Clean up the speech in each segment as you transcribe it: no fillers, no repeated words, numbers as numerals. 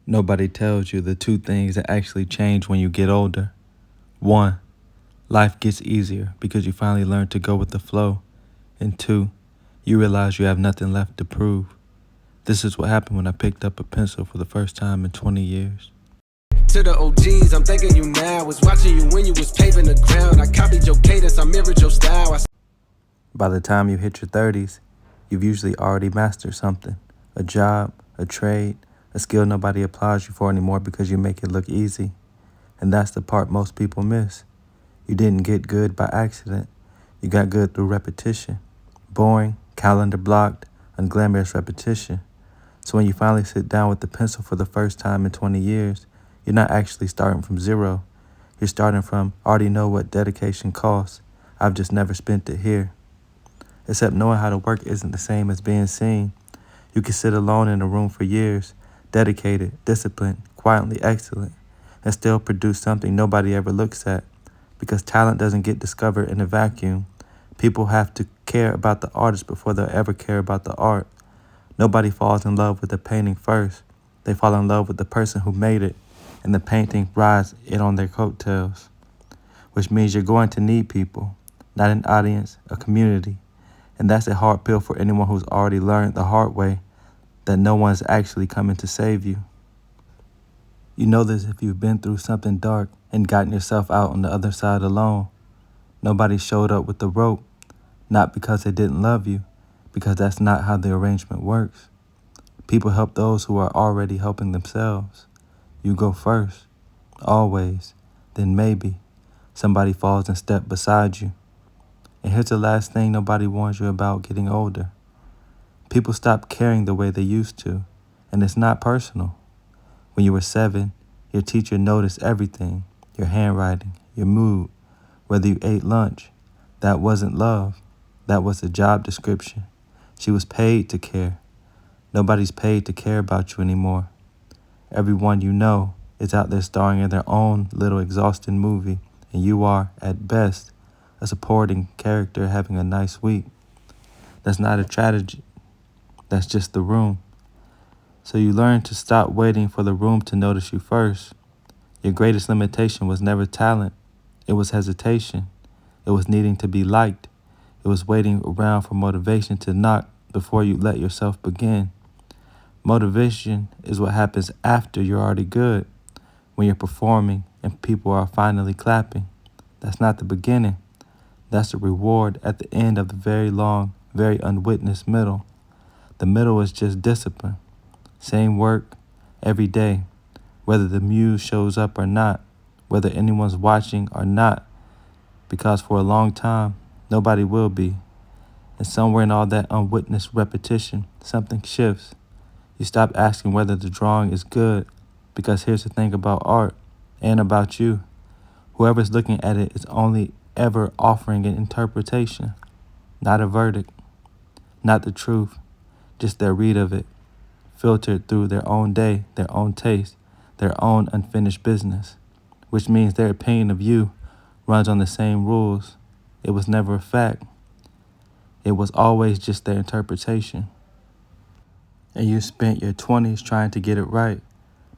Nobody tells you the two things that actually change when you get older. One, life gets easier because you finally learn to go with the flow. And two, you realize you have nothing left to prove. This is what happened when I picked up a pencil for the first time in 20 years. To the OGs, I'm thanking you now. Was watching you when you was paving the ground. I copied your cadence, I mirrored your style. By the time you hit your 30s, you've usually already mastered something. A job, a trade, a skill nobody applauds you for anymore because you make it look easy. And that's the part most people miss. You didn't get good by accident. You got good through repetition. Boring, calendar blocked, unglamorous repetition. So when you finally sit down with the pencil for the first time in 20 years, you're not actually starting from zero. You're starting from, already know what dedication costs. I've just never spent it here. Except knowing how to work isn't the same as being seen. You can sit alone in a room for years, dedicated, disciplined, quietly excellent, and still produce something nobody ever looks at. Because talent doesn't get discovered in a vacuum. People have to care about the artist before they'll ever care about the art. Nobody falls in love with the painting first. They fall in love with the person who made it, and the painting rides it on their coattails. Which means you're going to need people, not an audience, a community. And that's a hard pill for anyone who's already learned the hard way that no one's actually coming to save you. You know this if you've been through something dark and gotten yourself out on the other side alone. Nobody showed up with the rope, not because they didn't love you, because that's not how the arrangement works. People help those who are already helping themselves. You go first, always, then maybe somebody falls and steps beside you. And here's the last thing nobody warns you about getting older. People stop caring the way they used to, and it's not personal. When you were 7, your teacher noticed everything, your handwriting, your mood, whether you ate lunch. That wasn't love. That was a job description. She was paid to care. Nobody's paid to care about you anymore. Everyone you know is out there starring in their own little exhausting movie, and you are, at best, a supporting character having a nice week. That's not a tragedy. That's just the room. So you learn to stop waiting for the room to notice you first. Your greatest limitation was never talent. It was hesitation. It was needing to be liked. It was waiting around for motivation to knock before you let yourself begin. Motivation is what happens after you're already good, when you're performing and people are finally clapping. That's not the beginning. That's the reward at the end of the very long, very unwitnessed middle. The middle is just discipline. Same work every day, whether the muse shows up or not, whether anyone's watching or not, because for a long time, nobody will be. And somewhere in all that unwitnessed repetition, something shifts. You stop asking whether the drawing is good, because here's the thing about art and about you. Whoever's looking at it is only ever offering an interpretation, not a verdict, not the truth, just their read of it, filtered through their own day, their own taste, their own unfinished business, which means their opinion of you runs on the same rules. It was never a fact. It was always just their interpretation. And you spent your 20s trying to get it right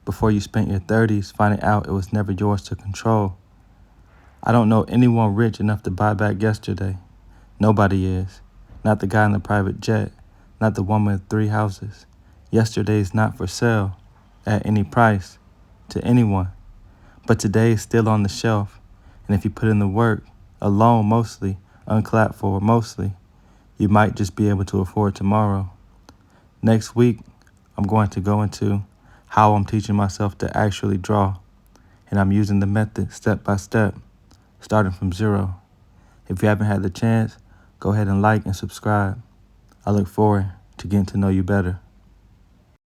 before you spent your 30s finding out it was never yours to control. I don't know anyone rich enough to buy back yesterday. Nobody is. Not the guy in the private jet, not the woman with 3 houses. Yesterday is not for sale at any price to anyone. But today is still on the shelf. And if you put in the work, alone mostly, unclapped for mostly, you might just be able to afford tomorrow. Next week, I'm going to go into how I'm teaching myself to actually draw. And I'm using the method step by step, starting from zero. If you haven't had the chance, go ahead and like and subscribe. I look forward to getting to know you better.